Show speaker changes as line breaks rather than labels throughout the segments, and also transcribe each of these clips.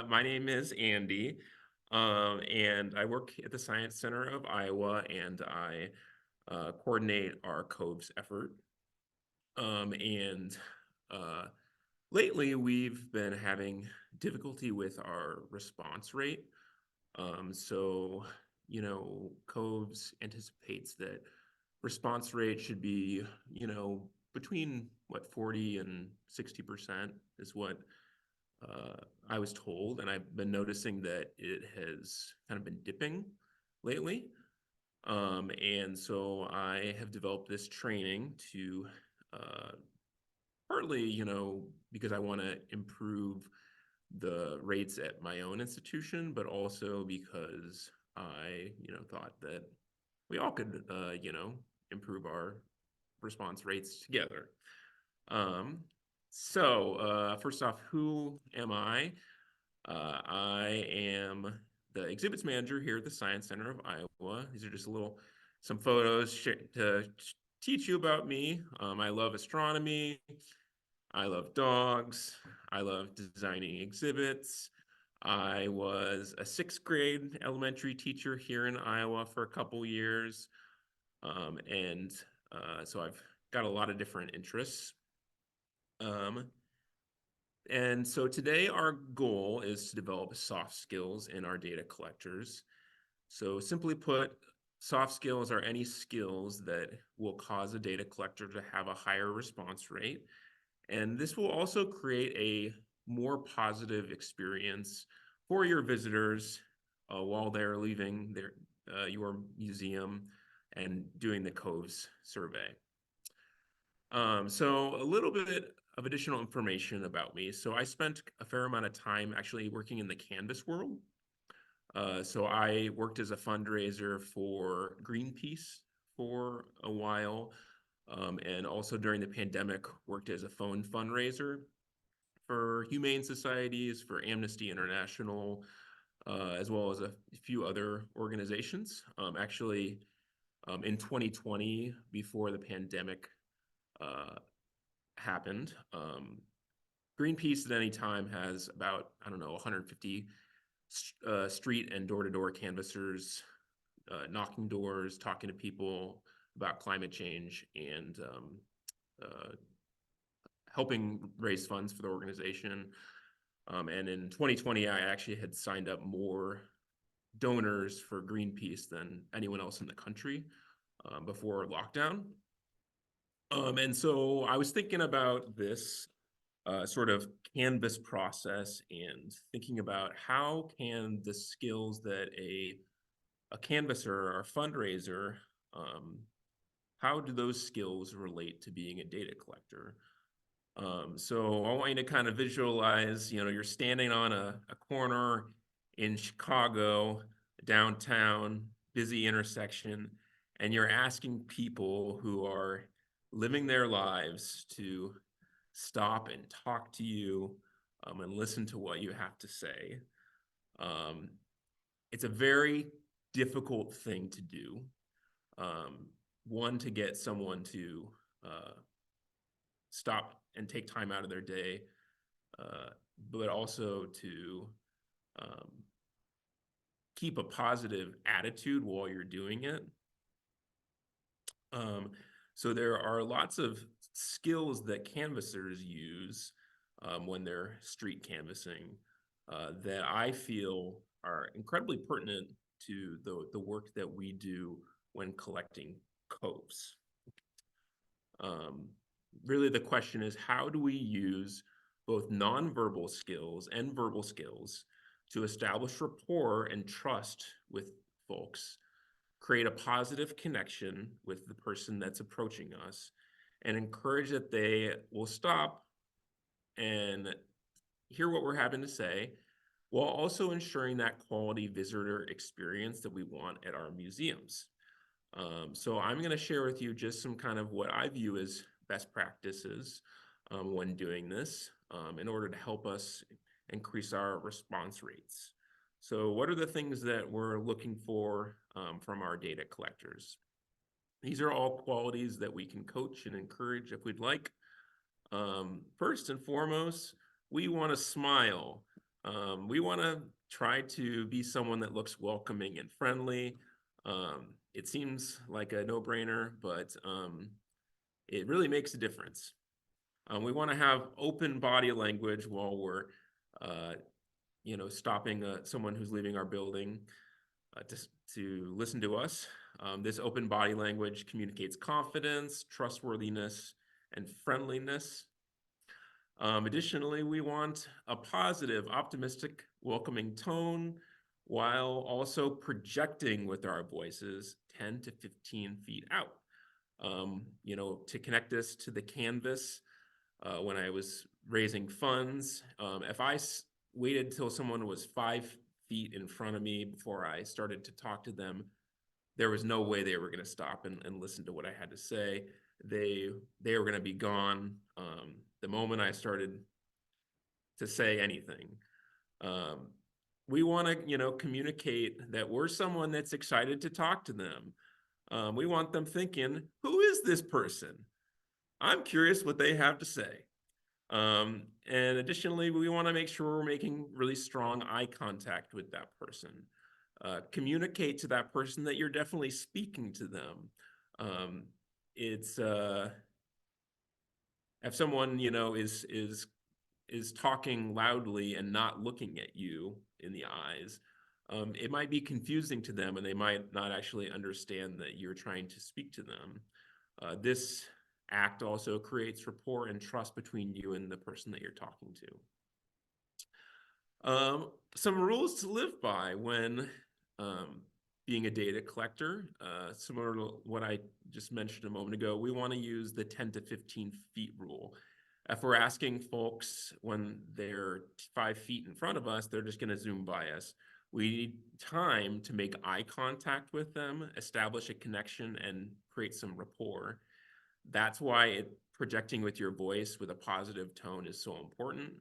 My name is Andy, and I work at the Science Center of Iowa, and I coordinate our COVES effort. And uh, Lately, we've been having difficulty with our response rate. So, COVES anticipates that response rate should be, between what 40 and 60% is what uh, I was told, and I've been noticing that it has kind of been dipping lately. And so I have developed this training to uh, partly, because I want to improve the rates at my own institution, but also because I, thought that we all could, improve our response rates together. First off, who am I? I am the exhibits manager here at the Science Center of Iowa. These are just some photos to teach you about me. I love astronomy. I love dogs. I love designing exhibits. I was a sixth grade elementary teacher here in Iowa for a couple years. So I've got a lot of different interests. Um, And so today our goal is to develop soft skills in our data collectors. So simply put, soft skills are any skills that will cause a data collector to have a higher response rate. And this will also create a more positive experience for your visitors while they're leaving your museum and doing the COVES survey. So a little bit of additional information about me. So I spent a fair amount of time actually working in the Canvas world. So I worked as a fundraiser for Greenpeace for a while, and also during the pandemic worked as a phone fundraiser for humane societies, for Amnesty International, as well as a few other organizations. In 2020, before the pandemic uh, happened. Greenpeace at any time has about, I don't know, 150 street and door-to-door canvassers knocking doors, talking to people about climate change, and uh, helping raise funds for the organization. And in 2020, I actually had signed up more donors for Greenpeace than anyone else in the country before lockdown. And so I was thinking about this sort of canvas process and thinking about how can the skills that a canvasser or a fundraiser, um, how do those skills relate to being a data collector? So I want you to kind of visualize, you're standing on a corner in Chicago, downtown, busy intersection, and you're asking people who are living their lives to stop and talk to you and listen to what you have to say. Um, it's a very difficult thing to do. One, to get someone to uh, stop and take time out of their day, uh, but also to um, keep a positive attitude while you're doing it. Um, so there are lots of skills that canvassers use when they're street canvassing that I feel are incredibly pertinent to the work that we do when collecting COVES. Um, Really, the question is, how do we use both nonverbal skills and verbal skills to establish rapport and trust with folks, create a positive connection with the person that's approaching us, and encourage that they will stop and hear what we're having to say, while also ensuring that quality visitor experience that we want at our museums. So I'm going to share with you just some kind of what I view as best practices when doing this in order to help us increase our response rates. So what are the things that we're looking for from our data collectors? These are all qualities that we can coach and encourage if we'd like. First and foremost, We want to smile. We want to try to be someone that looks welcoming and friendly. It seems like a no-brainer, but it really makes a difference. We want to have open body language while we're, stopping someone who's leaving our building to listen to us. This open body language communicates confidence, trustworthiness, and friendliness. Additionally, we want a positive, optimistic, welcoming tone while also projecting with our voices 10 to 15 feet out. To connect this to the canvas, when I was raising funds, if I waited till someone was 5 feet in front of me before I started to talk to them, there was no way they were going to stop and listen to what I had to say. They were going to be gone the moment I started to say anything. We want to, communicate that we're someone that's excited to talk to them. We want them thinking, who is this person? I'm curious what they have to say. And additionally, we want to make sure we're making really strong eye contact with that person. Communicate to that person that you're definitely speaking to them. It's if someone is talking loudly and not looking at you in the eyes, it might be confusing to them, and they might not actually understand that you're trying to speak to them. This act also creates rapport and trust between you and the person that you're talking to. Some rules to live by when being a data collector, similar to what I just mentioned a moment ago, we want to use the 10 to 15 feet rule. If we're asking folks when they're 5 feet in front of us, they're just going to zoom by us. We need time to make eye contact with them, establish a connection, and create some rapport. That's why projecting with your voice with a positive tone is so important.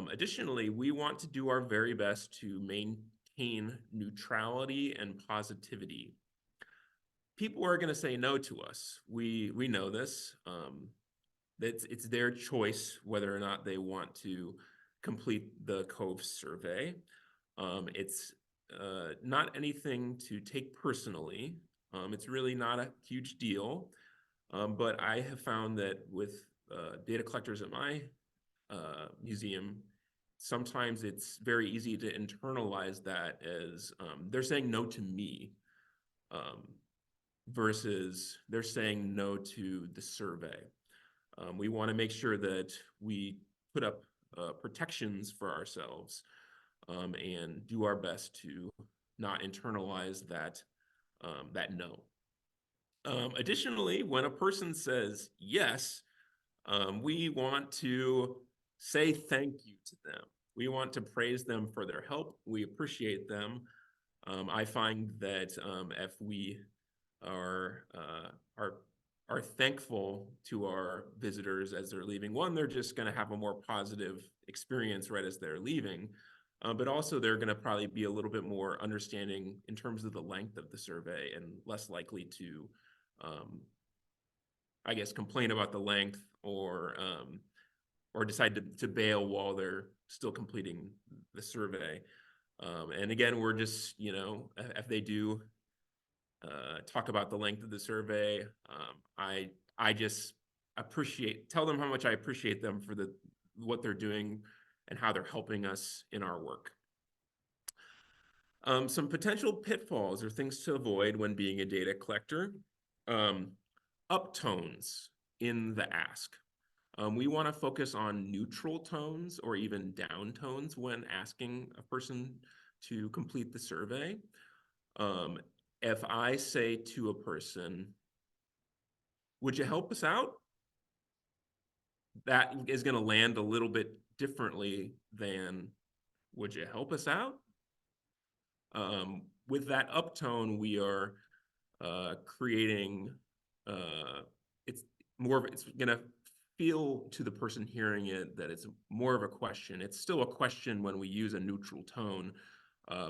Additionally, we want to do our very best to maintain neutrality and positivity. People are going to say no to us. We know this. It's their choice whether or not they want to complete the COVES survey. It's not anything to take personally. It's really not a huge deal. But I have found that with data collectors at my museum, sometimes it's very easy to internalize that as they're saying no to me versus they're saying no to the survey. We want to make sure that we put up protections for ourselves and do our best to not internalize that no. Additionally, when a person says yes, we want to say thank you to them. We want to praise them for their help. We appreciate them. I find that if we are thankful to our visitors as they're leaving, one, they're just going to have a more positive experience right as they're leaving, but also they're going to probably be a little bit more understanding in terms of the length of the survey and less likely to complain about the length or decide to bail while they're still completing the survey. And again, we're just, if they do talk about the length of the survey, I just tell them how much I appreciate them for what they're doing and how they're helping us in our work. Some potential pitfalls or things to avoid when being a data collector. Uptones in the ask. We want to focus on neutral tones or even down tones when asking a person to complete the survey. If I say to a person, would you help us out? That is going to land a little bit differently than, would you help us out? With that uptone, we are creating, it's going to feel to the person hearing it that it's more of a question. It's still a question when we use a neutral tone,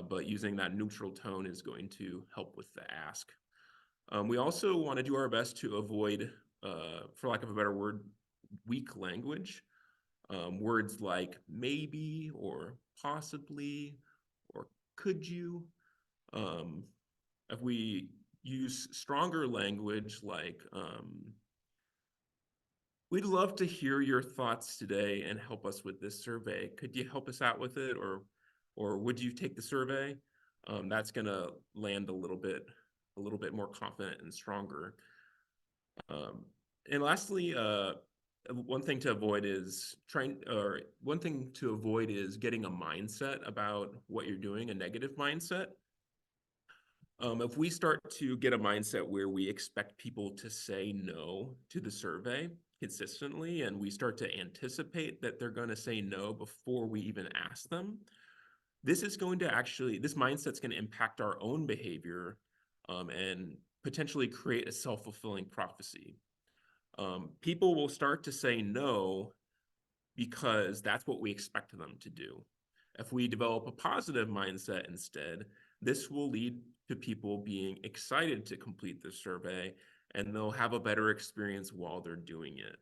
but using that neutral tone is going to help with the ask. We also want to do our best to avoid, for lack of a better word, weak language. Words like maybe or possibly or could you. If we use stronger language like we'd love to hear your thoughts today and help us with this survey. Could you help us out with it, or would you take the survey? That's gonna land a little bit more confident and stronger. And lastly, one thing to avoid is getting a mindset about what you're doing, a negative mindset. If we start to get a mindset where we expect people to say no to the survey consistently, and we start to anticipate that they're going to say no before we even ask them, this mindset's going to impact our own behavior, and potentially create a self-fulfilling prophecy. People will start to say no because that's what we expect them to do. If we develop a positive mindset instead, this will lead to people being excited to complete the survey, and they'll have a better experience while they're doing it.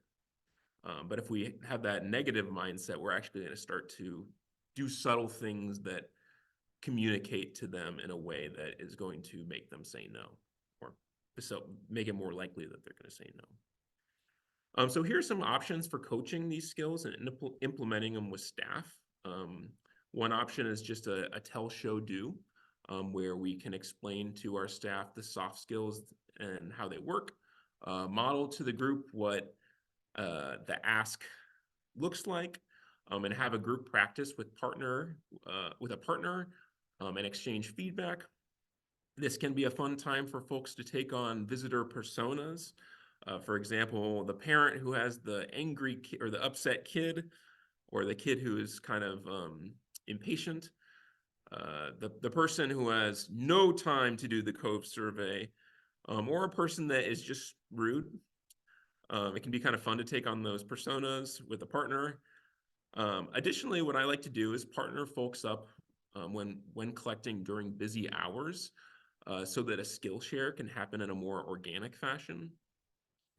But if we have that negative mindset, we're actually going to start to do subtle things that communicate to them in a way that is going to make them say no, or so make it more likely that they're going to say no. So here are some options for coaching these skills and implementing them with staff. One option is just a tell, show, do, where we can explain to our staff the soft skills and how they work, model to the group what the ask looks like, and have a group practice with a partner, and exchange feedback. This can be a fun time for folks to take on visitor personas. For example, the parent who has the angry or the upset kid, or the kid who is kind of impatient, the person who has no time to do the COVES survey, or a person that is just rude. It can be kind of fun to take on those personas with a partner. Additionally, what I like to do is partner folks up when collecting during busy hours, so that a skill share can happen in a more organic fashion.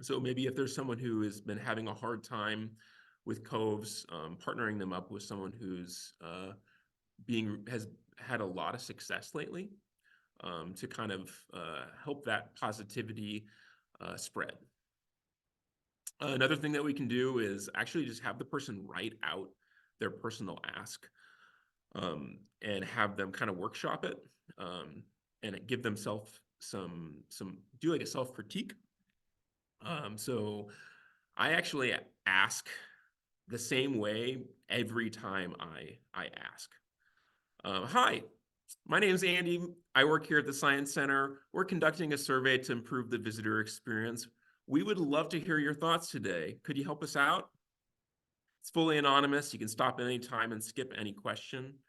So maybe if there's someone who has been having a hard time with COVES, partnering them up with someone who's has had a lot of success lately, to kind of help that positivity spread. Another thing that we can do is actually just have the person write out their personal ask, and have them kind of workshop it, and give themselves do like a self-critique. So I actually ask the same way every time I ask. Hi, my name is Andy. I work here at the Science Center. We're conducting a survey to improve the visitor experience. We would love to hear your thoughts today. Could you help us out? It's fully anonymous. You can stop at any time and skip any question.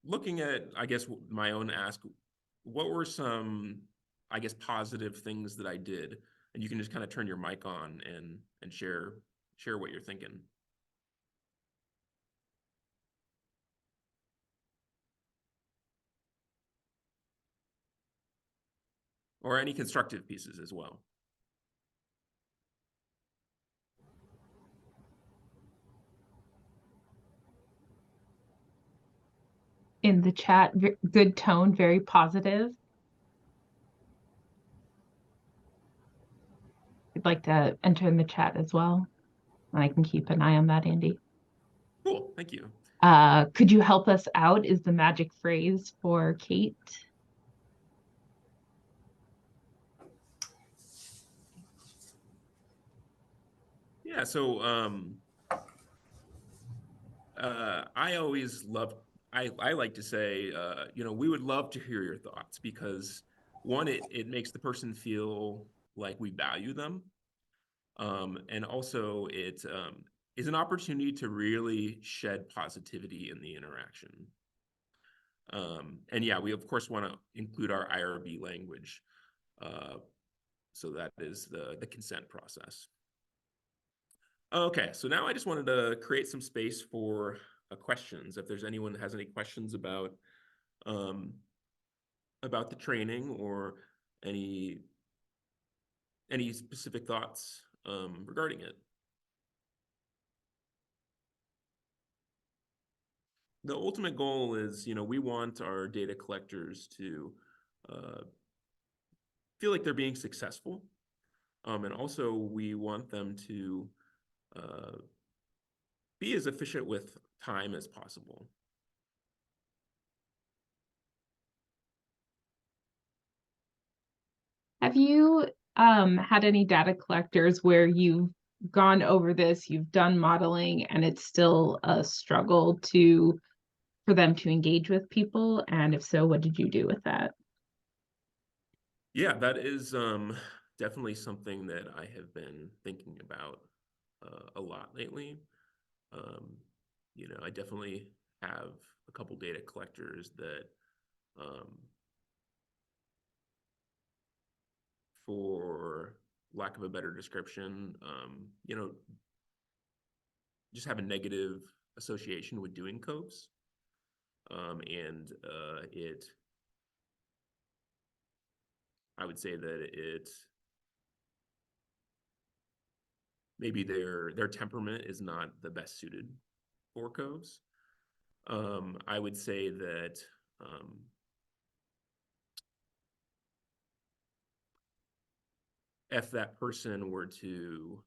Looking at, I guess, my own ask, what were some, I guess, positive things that I did? And you can just kind of turn your mic on and share what you're thinking. Or any constructive pieces as well.
In the chat, good tone, very positive. I'd like to enter in the chat as well. I can keep an eye on that, Andy.
Cool, thank you.
Could you help us out is the magic phrase for Kate.
Yeah, so I always love, I like to say, we would love to hear your thoughts, because one, it makes the person feel like we value them. And also it is an opportunity to really shed positivity in the interaction. And yeah, we of course want to include our IRB language. So that is the consent process. Okay, so now I just wanted to create some space for questions. If there's anyone that has any questions about the training, or any any specific thoughts regarding it? The ultimate goal is, we want our data collectors to feel like they're being successful. And also we want them to be as efficient with time as possible.
Have you had any data collectors where you've gone over this, you've done modeling, and it's still a struggle for them to engage with people? And if so, what did you do with that?
Yeah, that is definitely something that I have been thinking about a lot lately. I definitely have a couple data collectors that, for lack of a better description, just have a negative association with doing COVES. I would say that maybe their temperament is not the best suited for COVES. I would say that if that person were to,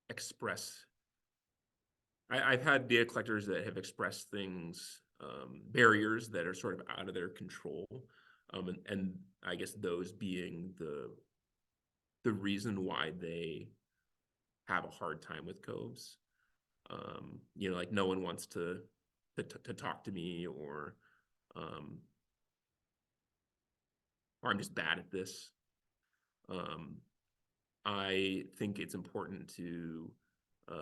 express, I've had data collectors that have expressed things, barriers that are sort of out of their control, and I guess those being the reason why they have a hard time with COVES. Like no one wants to talk to me, or I'm just bad at this. I think it's important to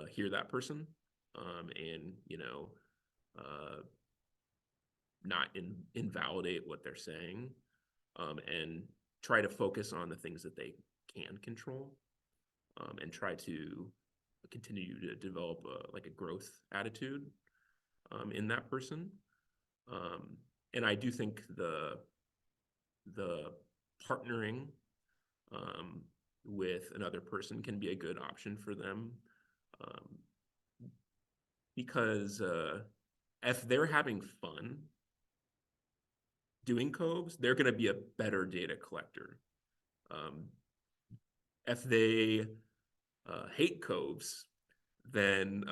hear that person, and not invalidate what they're saying, and try to focus on the things that they can control, and try to continue to develop like a growth attitude in that person. And I do think the partnering with another person can be a good option for them, because if they're having fun doing COVES, they're going to be a better data collector. If they hate COVES, then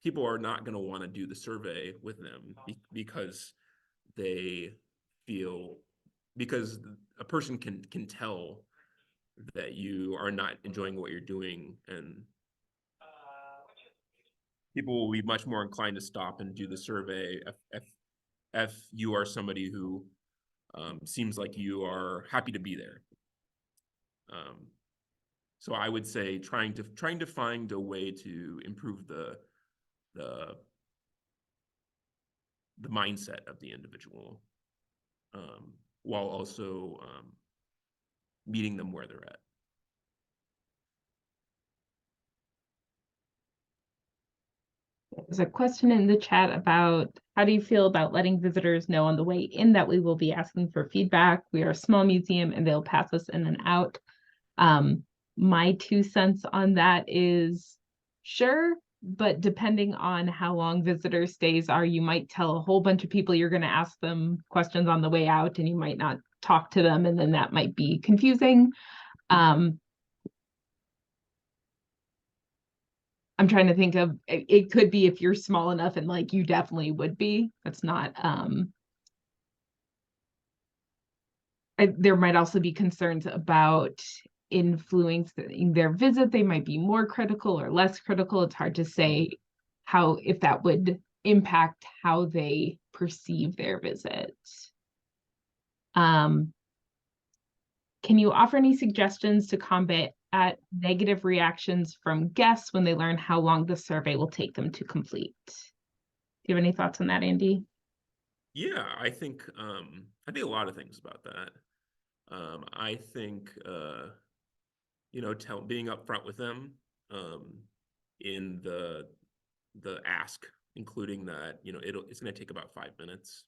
people are not going to want to do the survey with them, because because a person can tell that you are not enjoying what you're doing, and people will be much more inclined to stop and do the survey if you are somebody who seems like you are happy to be there. So I would say trying to find a way to improve the mindset of the individual, while also meeting them where they're at.
There's a question in the chat about how do you feel about letting visitors know on the way in that we will be asking for feedback? We are a small museum and they'll pass us in and out. My 2 cents on that is sure, but depending on how long visitor stays are, you might tell a whole bunch of people you're going to ask them questions on the way out, and you might not talk to them, and then that might be confusing. I'm trying to think of, it could be if you're small enough, and like you definitely would be. That's not there might also be concerns about influencing their visit. They might be more critical or less critical. It's hard to say if that would impact how they perceive their visit. Can you offer any suggestions to combat negative reactions from guests when they learn how long the survey will take them to complete? Do you have any thoughts on that, Andy?
Yeah, I think a lot of things about that. I think being upfront with them in the ask, including that it's going to take about 5 minutes,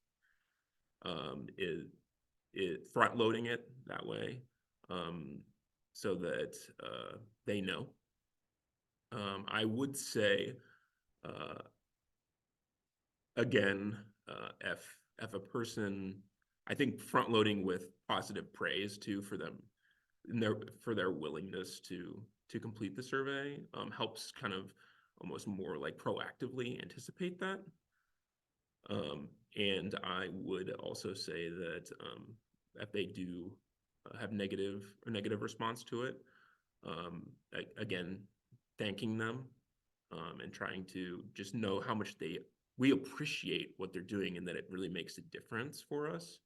front loading it that way, so that they know. I would say, again, if a person, I think front loading with positive praise too for them, and for their willingness to complete the survey, helps kind of almost more like proactively anticipate that. And I would also say that if they do have negative response to it, again, thanking them, and trying to just know how much we appreciate what they're doing and that it really makes a difference for us,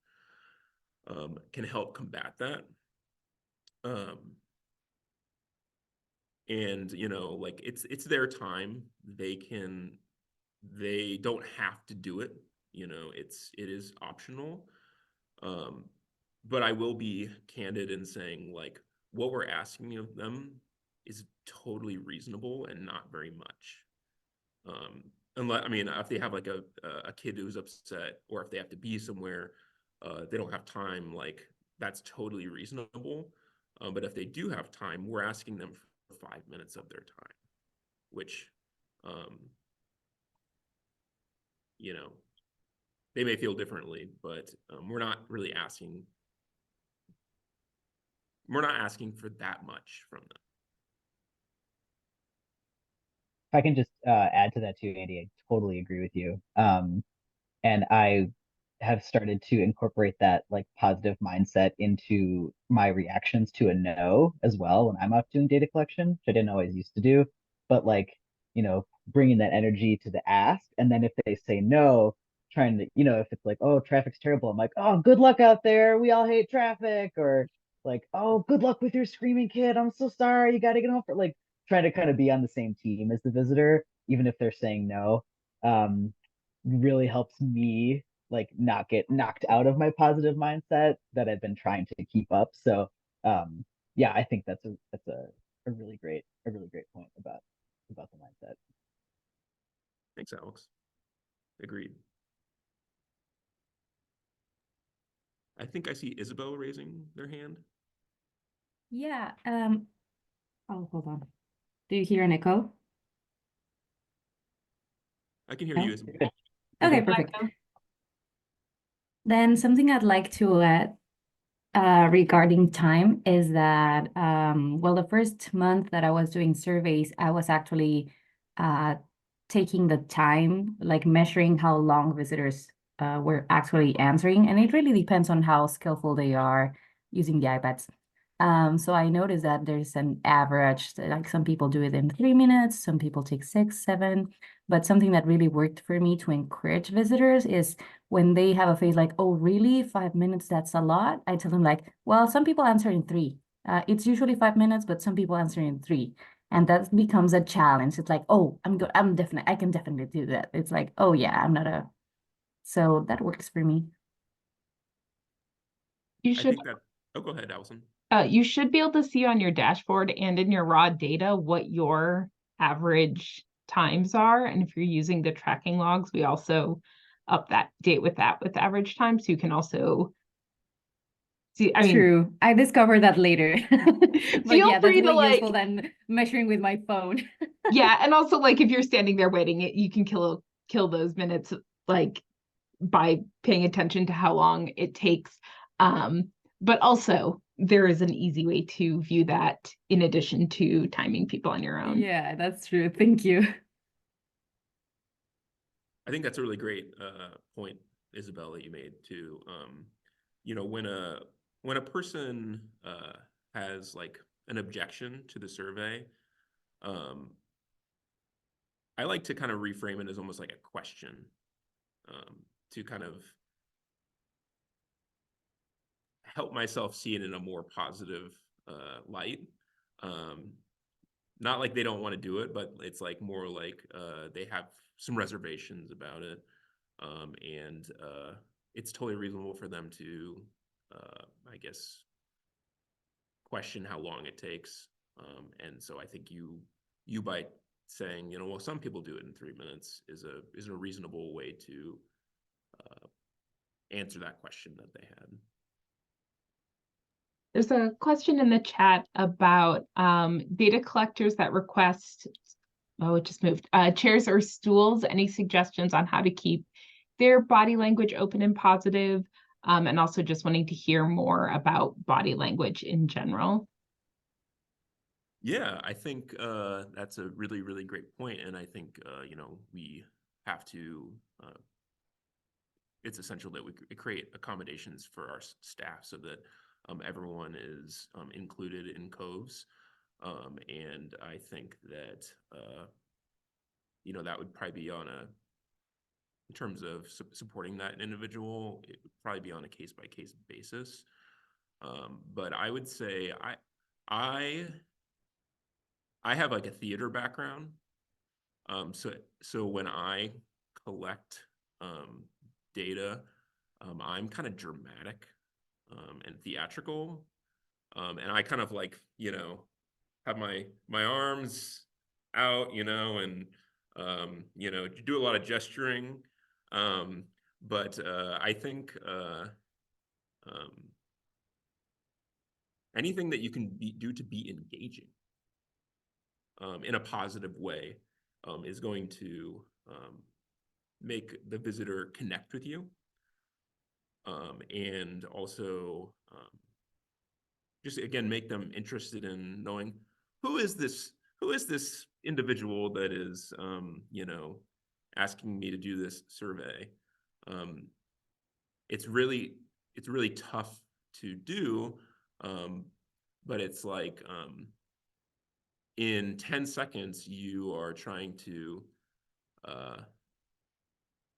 can help combat that. And like it's their time. They don't have to do it. It is optional. But I will be candid in saying, like, what we're asking of them is totally reasonable and not very much. Unless, I mean, if they have like a kid who's upset, or if they have to be somewhere, they don't have time, like that's totally reasonable. But if they do have time, we're asking them for 5 minutes of their time, which, they may feel differently, but we're not asking for that much from them.
If I can just add to that too, Andy, I totally agree with you. And I have started to incorporate that like positive mindset into my reactions to a no as well when I'm up doing data collection, which I didn't always used to do. But like, bringing that energy to the ask. And then if they say no, trying to, if it's like, oh, traffic's terrible, I'm like, oh, good luck out there. We all hate traffic. Or like, oh, good luck with your screaming kid. I'm so sorry. You got to get home for like trying to kind of be on the same team as the visitor, even if they're saying no. Really helps me like not get knocked out of my positive mindset that I've been trying to keep up. So yeah, I think that's a really great point about the mindset.
Thanks, Alex. Agreed. I think I see Isabel raising their hand.
Yeah. Oh, hold on. Do you hear an echo?
I can hear
No?
you, Isabel.
Okay, perfect. Then something I'd like to add regarding time is that, well, the first month that I was doing surveys, I was actually taking the time, like measuring how long visitors were actually answering. And it really depends on how skillful they are using the iPads. So I noticed that there's an average, like some people do it in 3 minutes, some people take 6, 7. But something that really worked for me to encourage visitors is when they have a face like, oh, really? 5 minutes, that's a lot. I tell them like, well, some people answer in 3. It's usually 5 minutes, but some people answer in 3. And that becomes a challenge. It's like, oh, I can definitely do that. It's like, oh yeah, so that works for me.
You
I
should
think that, oh, go ahead, Allison.
you should be able to see on your dashboard and in your raw data what your average times are. And if you're using the tracking logs, we also update with average time. So you can also see,
True. I discovered that later. But yeah, that's
free
way useful than measuring with my phone.
yeah. And also like if you're standing there waiting, you can kill those minutes like by paying attention to how long it takes. But also there is an easy way to view that in addition to timing people on your own.
Yeah, that's true. Thank you.
I think that's a really great point, Isabel, that you made too. When a person has like an objection to the survey, I like to kind of reframe it as almost like a question, to kind of help myself see it in a more positive light. Not like they don't want to do it, but it's like more like they have some reservations about it. And it's totally reasonable for them to, I guess, question how long it takes. And so I think you by saying, well, some people do it in 3 minutes is a reasonable way to answer that question that they had.
There's a question in the chat about data collectors that request, oh, it just moved, chairs or stools. Any suggestions on how to keep their body language open and positive? And also just wanting to hear more about body language in general.
Yeah, I think that's a really, really great point. And I think, you know, we have to, it's essential that we create accommodations for our staff so that everyone is included in COVES. And I think that, you know, that would probably be on a, in terms of supporting that individual, it would probably be on a case-by-case basis. But I would say I have like a theater background. So when I collect data, I'm kind of dramatic and theatrical. And I kind of like, you know, have my arms out, you know, and you know, do a lot of gesturing. But I think anything that you can do to be engaging in a positive way is going to make the visitor connect with you, and also just again make them interested in knowing who is this individual that is you know, asking me to do this survey. It's really tough to do, but it's like in 10 seconds you are trying to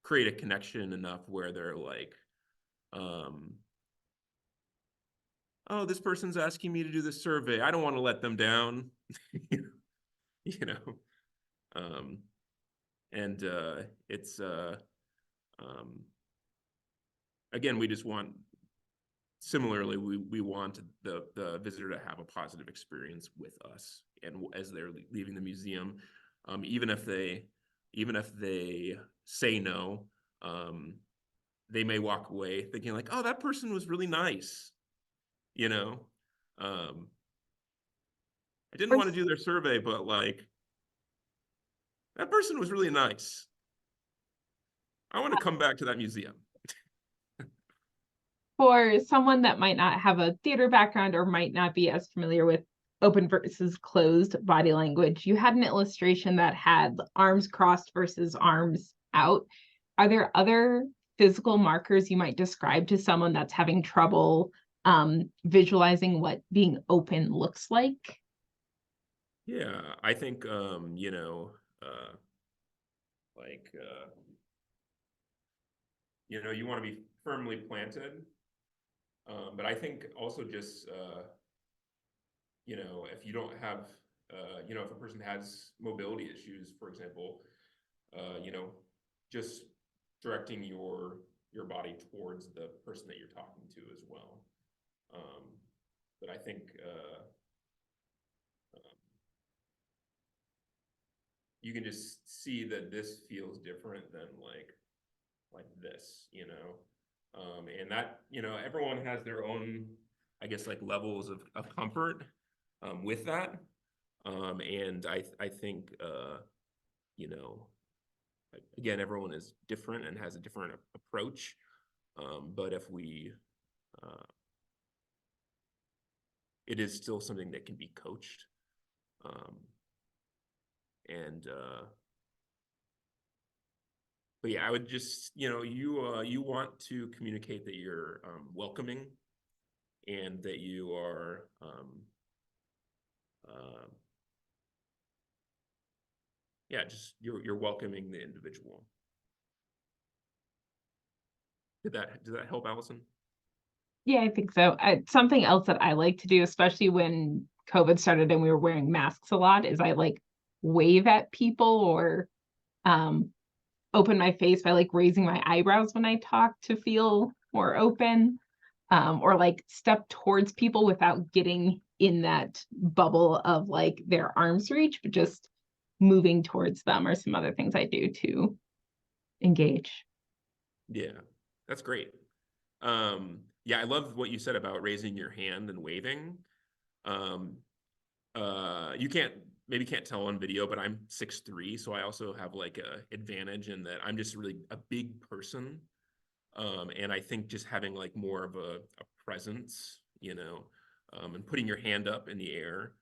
create a connection enough where they're like, oh, this person's asking me to do this survey, I don't want to let them down. You know, and it's again, we just want, similarly, we want the visitor to have a positive experience with us, and as they're leaving the museum, even if they say no, they may walk away thinking like, oh, that person was really nice, you know. I didn't want to do their survey, but like, that person was really nice. I want to come back to that museum.
For someone that might not have a theater background or might not be as familiar with open versus closed body language, you had an illustration that had arms crossed versus arms out. Are there other physical markers you might describe to someone that's having trouble visualizing what being open looks like?
Yeah, I think you know, like you know, you want to be firmly planted, but I think also just you know, if you don't have you know, if a person has mobility issues, for example, you know, just directing your body towards the person that you're talking to as well. But I think you can just see that this feels different than like this, you know, and that, you know, everyone has their own, I guess, like levels of comfort with that, and I think you know, again, everyone is different and has a different approach, but if we it is still something that can be coached, and but yeah, I would just, you know, you want to communicate that you're welcoming, and that you are yeah, just you're welcoming the individual. Does that help, Allison?
Yeah, I think so. Something else that I like to do, especially when COVID started and we were wearing masks a lot, is I like wave at people or open my face by like raising my eyebrows when I talk to feel more open, or like step towards people without getting in that bubble of like their arm's reach, but just moving towards them, or some other things I do to engage.
Yeah, that's great. yeah, I love what you said about raising your hand and waving. You maybe can't tell on video, but I'm 6'3", so I also have like a advantage in that I'm just really a big person. And I think just having like more of a presence, and putting your hand up in the air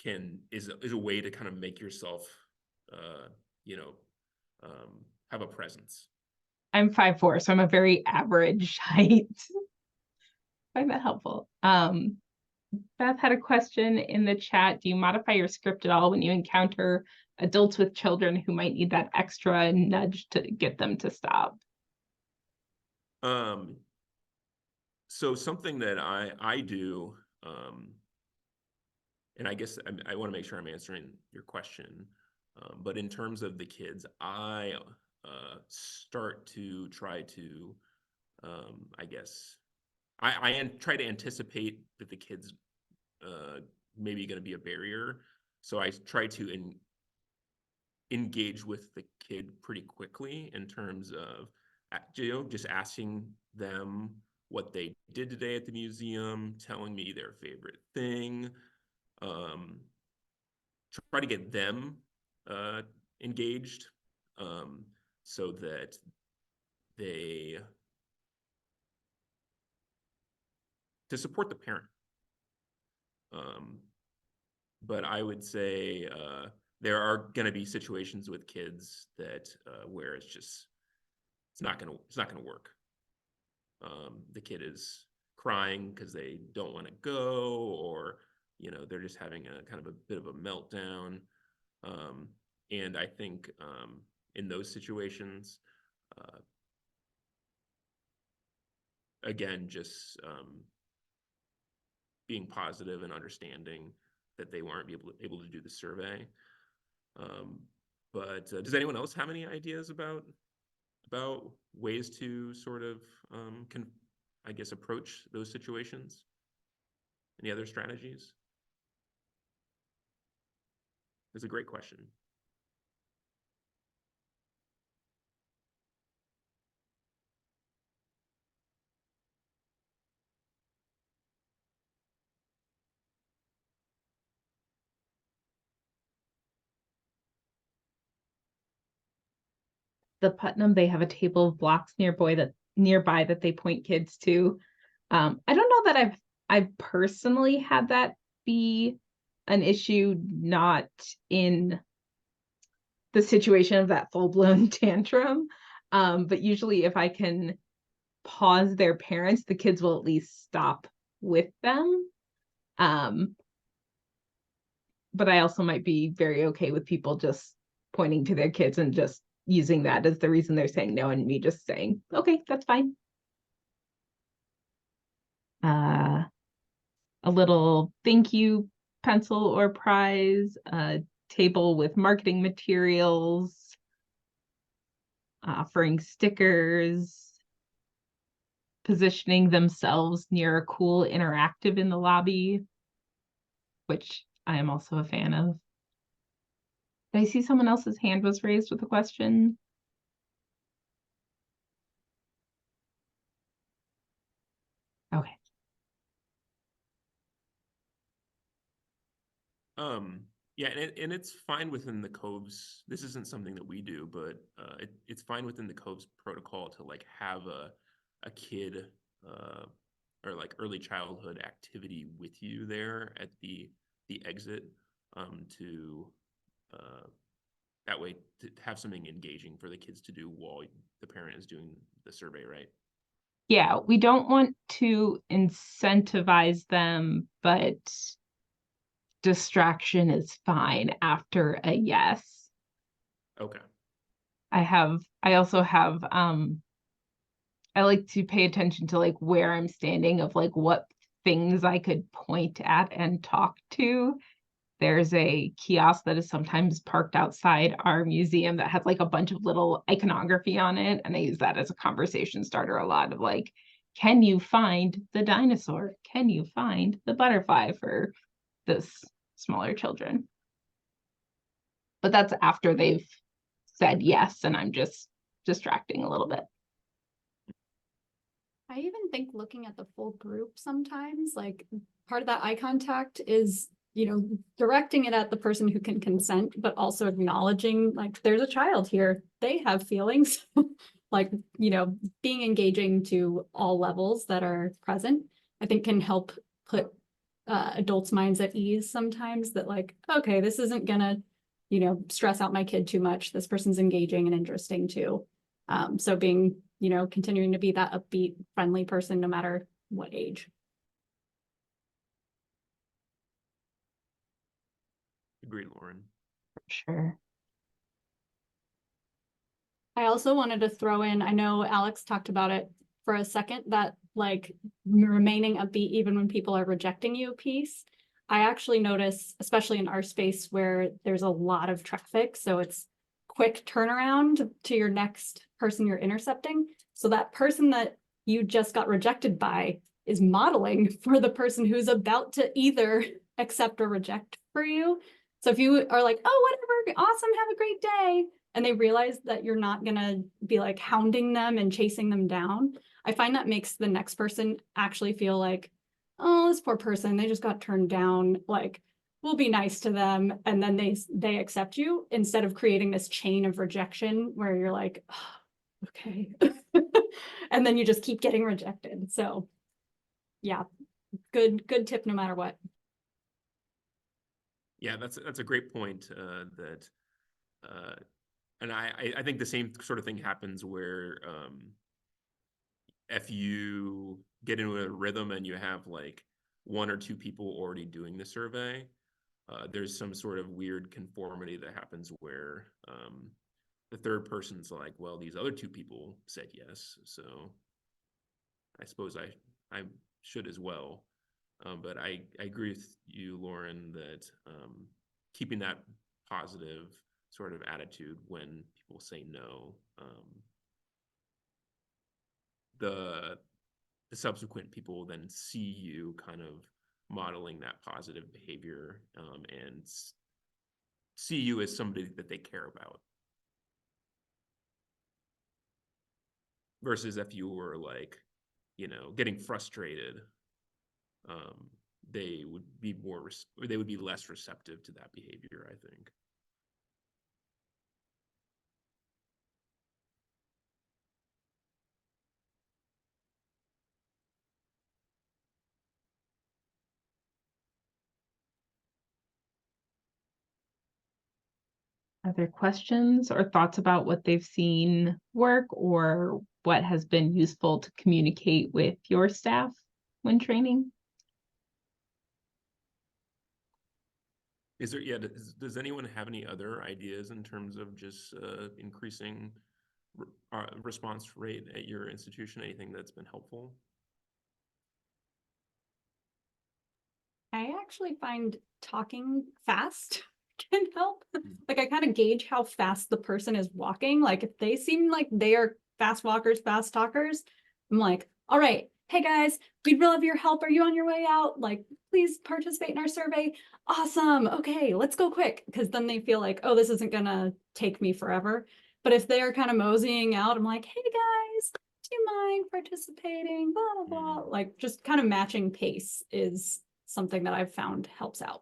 is a way to kind of make yourself, you know, have a presence.
I'm 5'4", so I'm a very average height. I find that helpful. Beth had a question in the chat. Do you modify your script at all when you encounter adults with children who might need that extra nudge to get them to stop?
So something that I do, and I guess I want to make sure I'm answering your question, but in terms of the kids, I start to try to, I guess, I try to anticipate that the kids maybe going to be a barrier. So I try to engage with the kid pretty quickly in terms of, just asking them what they did today at the museum, telling me their favorite thing, try to get them engaged, so that to support the parent. But I would say there are going to be situations with kids that where it's not going to work. The kid is crying because they don't want to go, or they're just having a kind of a bit of a meltdown. And I think in those situations, again, just being positive and understanding that they weren't able to do the survey. But does anyone else have any ideas about ways to sort of I guess approach those situations? Any other strategies? It's a great question.
The Putnam, they have a table of blocks nearby that they point kids to. I don't know that I've personally had that be an issue, not in the situation of that full-blown tantrum. But usually if I can pause their parents, the kids will at least stop with them. But I also might be very okay with people just pointing to their kids and just using that as the reason they're saying no, and me just saying, okay, that's fine. A little thank you pencil or prize, a table with marketing materials, offering stickers, positioning themselves near a cool interactive in the lobby, which I am also a fan of. Did I see someone else's hand was raised with a question? Okay.
Yeah, and it's fine within the COVES. This isn't something that we do, but it's fine within the COVES protocol to like have a kid or like early childhood activity with you there at the exit, to that way to have something engaging for the kids to do while the parent is doing the survey, right?
Yeah, we don't want to incentivize them, but distraction is fine after a yes.
Okay.
I also have I like to pay attention to like where I'm standing, of like what things I could point at and talk to. There's a kiosk that is sometimes parked outside our museum that has like a bunch of little iconography on it, and I use that as a conversation starter a lot, of like, can you find the dinosaur? Can you find the butterfly, for this smaller children? But that's after they've said yes, and I'm just distracting a little bit.
I even think looking at the full group sometimes, like part of that eye contact is, directing it at the person who can consent, but also acknowledging like there's a child here. They have feelings. Like, being engaging to all levels that are present, I think can help put adults' minds at ease sometimes that like, okay, this isn't gonna, stress out my kid too much. This person's engaging and interesting too. So being, continuing to be that upbeat, friendly person, no matter what age.
Agreed, Lauren.
Sure.
I also wanted to throw in, I know Alex talked about it for a second, that like remaining upbeat even when people are rejecting you piece. I actually notice, especially in our space where there's a lot of traffic, so it's quick turnaround to your next person you're intercepting. So that person that you just got rejected by is modeling for the person who's about to either accept or reject for you. So if you are like, oh, whatever, awesome, have a great day, and they realize that you're not gonna be like hounding them and chasing them down, I find that makes the next person actually feel like, oh, this poor person, they just got turned down, like we'll be nice to them, and then they accept you, instead of creating this chain of rejection where you're like, oh, okay. And then you just keep getting rejected. So yeah, good tip no matter what.
Yeah, that's a great point. And I think the same sort of thing happens where if you get into a rhythm and you have like one or two people already doing the survey, there's some sort of weird conformity that happens where the third person's like, well, these other two people said yes, so I suppose I should as well. But I agree with you, Lauren, that keeping that positive sort of attitude when people say no, the subsequent people then see you kind of modeling that positive behavior, and see you as somebody that they care about. Versus if you were like, getting frustrated, they would be less receptive to that behavior, I think.
Other questions or thoughts about what they've seen work or what has been useful to communicate with your staff when training?
Does anyone have any other ideas in terms of just increasing response rate at your institution? Anything that's been helpful?
I actually find talking fast can help. Like I kind of gauge how fast the person is walking. Like if they seem like they are fast walkers, fast talkers, I'm like, all right, hey guys, we'd love your help. Are you on your way out? Like, please participate in our survey. Awesome. Okay, let's go quick. Because then they feel like, oh, this isn't gonna take me forever. But if they're kind of moseying out, I'm like, hey guys, do you mind participating? Blah, blah, blah. Like just kind of matching pace is something that I've found helps out.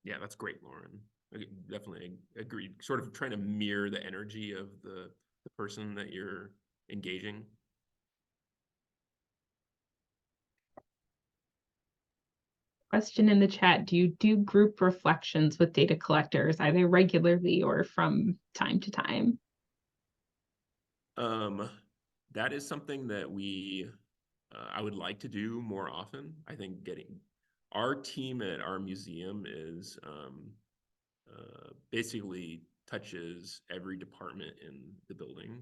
Yeah, that's great, Lauren. I definitely agree. Sort of trying to mirror the energy of the person that you're engaging.
Question in the chat, do you do group reflections with data collectors, either regularly or from time to time?
That is something that I would like to do more often. I think our team at our museum is basically touches every department in the building.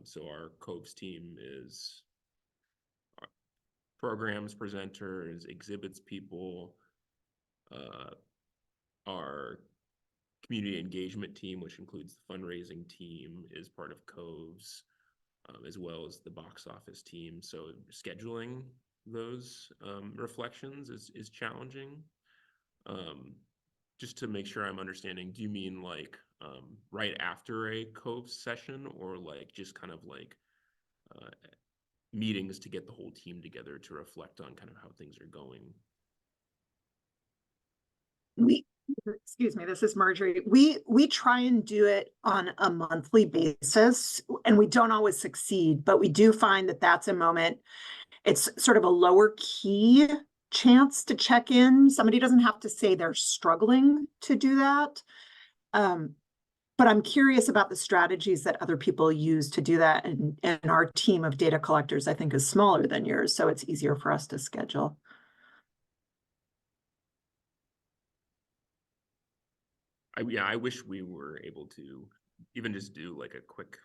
So our COVES team is programs presenters, exhibits people, our community engagement team, which includes the fundraising team, is part of COVES, as well as the box office team. So scheduling those reflections is challenging. just to make sure I'm understanding, do you mean like right after a COVES session, or like just kind of like meetings to get the whole team together to reflect on kind of how things are going?
Excuse me, this is Marjorie. We try and do it on a monthly basis, and we don't always succeed, but we do find that that's a moment. It's sort of a lower key chance to check in. Somebody doesn't have to say they're struggling to do that. But I'm curious about the strategies that other people use to do that. And our team of data collectors, I think, is smaller than yours, so it's easier for us to schedule.
I wish we were able to even just do like a quick,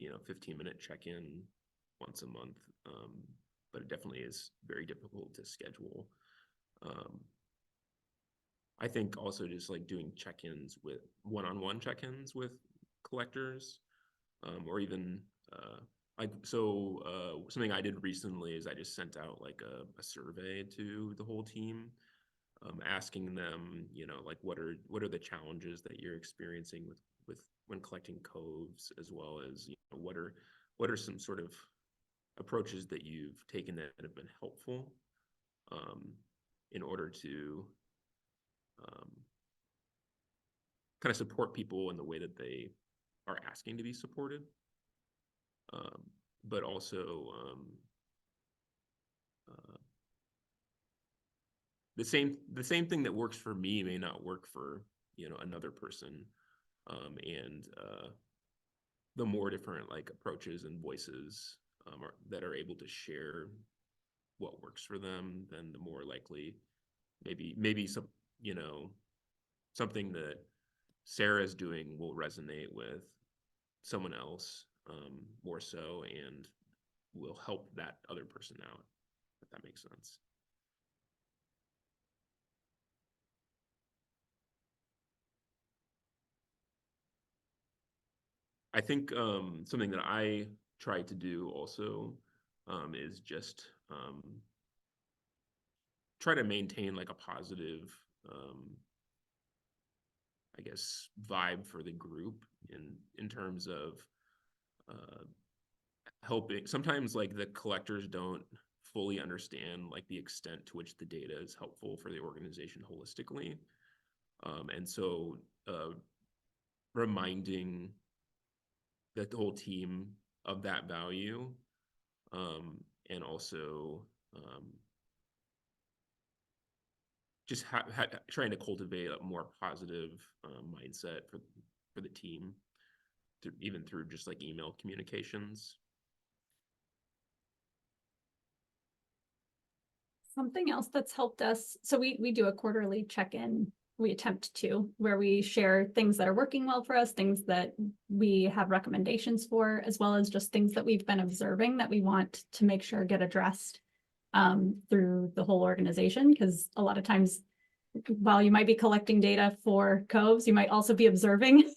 15-minute check-in once a month. But it definitely is very difficult to schedule. I think also just like doing check-ins with one-on-one check-ins with collectors, or even something I did recently is I just sent out like a survey to the whole team, asking them, like what are the challenges that you're experiencing with when collecting coves, as well as what are some sort of approaches that you've taken that have been helpful in order to kind of support people in the way that they are asking to be supported, but also the same thing that works for me may not work for another person, and the more different like approaches and voices that are able to share what works for them, then the more likely maybe some something that Sarah's doing will resonate with someone else more so, and will help that other person out, if that makes sense. I think something that I try to do also is just try to maintain like a positive, I guess, vibe for the group in terms of helping. Sometimes like the collectors don't fully understand like the extent to which the data is helpful for the organization holistically, and so reminding the whole team of that value, and also just trying to cultivate a more positive mindset for the team, even through just like email communications.
Something else that's helped us, so we do a quarterly check-in, we attempt to, where we share things that are working well for us, things that we have recommendations for, as well as just things that we've been observing that we want to make sure get addressed through the whole organization. Because a lot of times, while you might be collecting data for COVES, you might also be observing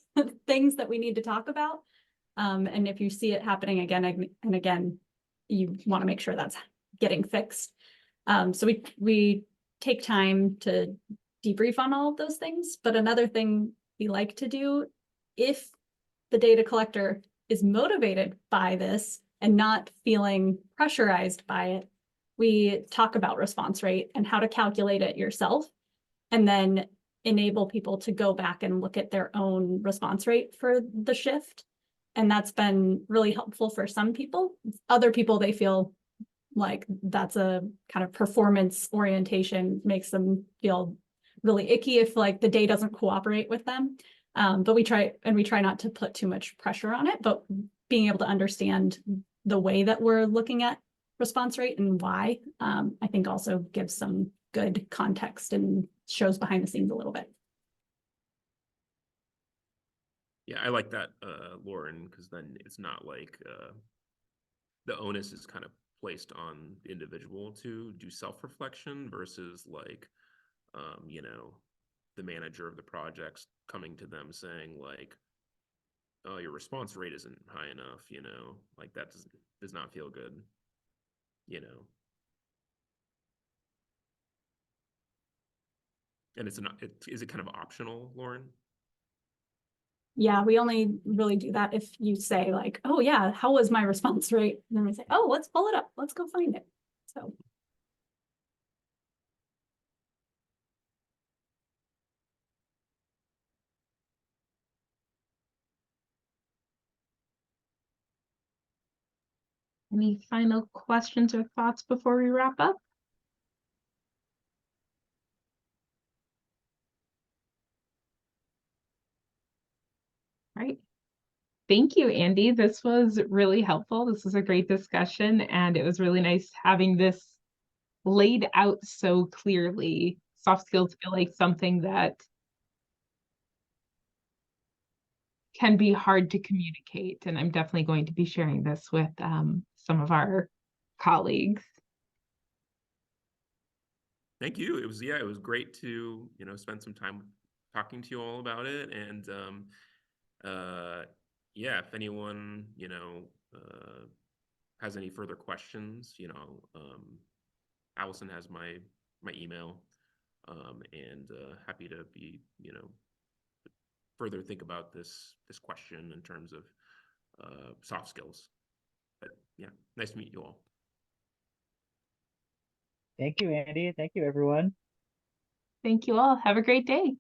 things that we need to talk about. And if you see it happening again and again, you want to make sure that's getting fixed. So we take time to debrief on all of those things. But another thing we like to do, if the data collector is motivated by this and not feeling pressurized by it, we talk about response rate and how to calculate it yourself, and then enable people to go back and look at their own response rate for the shift. And that's been really helpful for some people. Other people, they feel like that's a kind of performance orientation, makes them feel really icky if like the day doesn't cooperate with them. But we try not to put too much pressure on it, but being able to understand the way that we're looking at response rate and why, I think also gives some good context and shows behind the scenes a little bit.
Yeah, I like that, Lauren, because then it's not like the onus is kind of placed on the individual to do self-reflection versus like, the manager of the projects coming to them saying like, oh, your response rate isn't high enough, like that does not feel good, And is it kind of optional, Lauren?
Yeah, we only really do that if you say like, oh yeah, how was my response rate? And then we say, oh, let's pull it up. Let's go find it. So.
Any final questions or thoughts before we wrap up? Right. Thank you, Andy. This was really helpful. This was a great discussion, and it was really nice having this laid out so clearly. Soft skills feel like something that can be hard to communicate, and I'm definitely going to be sharing this with some of our colleagues.
Thank you. It was great to, spend some time talking to you all about it. And yeah, if anyone, has any further questions, Allison has my email, and happy to be, further think about this question in terms of soft skills. But yeah, nice to meet you all.
Thank you, Andy. Thank you, everyone.
Thank you all. Have a great day.